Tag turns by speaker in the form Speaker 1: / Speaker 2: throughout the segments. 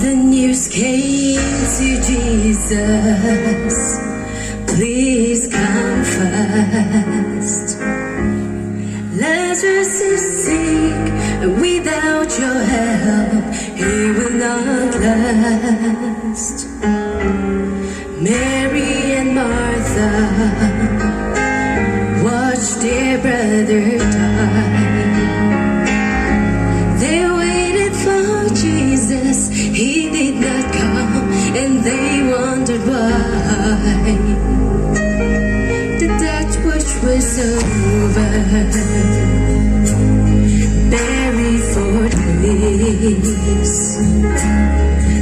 Speaker 1: The news came to Jesus, please come fast. Lazarus is sick, and without your help, he will not last. Mary and Martha watched their brother die. They waited for Jesus, he did not come, and they wondered why. The death which was over, buried for days.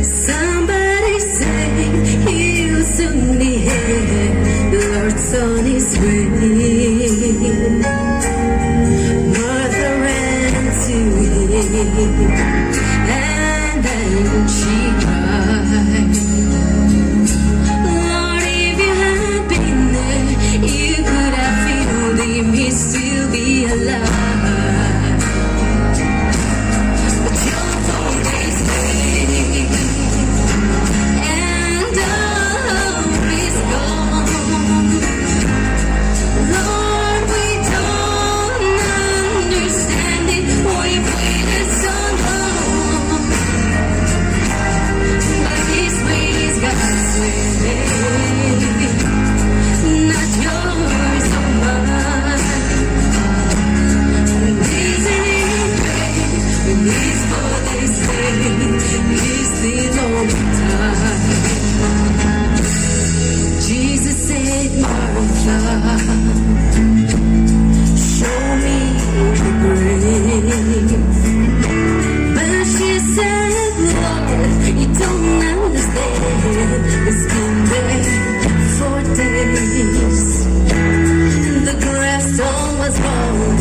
Speaker 1: Somebody sang, he'll soon be here, the Lord's on his way. Martha ran to him, and then she cried, Lord, if you had been there, you could have filled him, he'd still be alive. But your fault is late, and all is gone. Lord, we don't understand it, we've waited so long. But his way is God's way, not yours or mine. Isn't it great when his voice says he's still on time? Jesus said, Martha, show me the grave. But she said, Lord, you don't understand. It's been there for days. The gravestone was gone,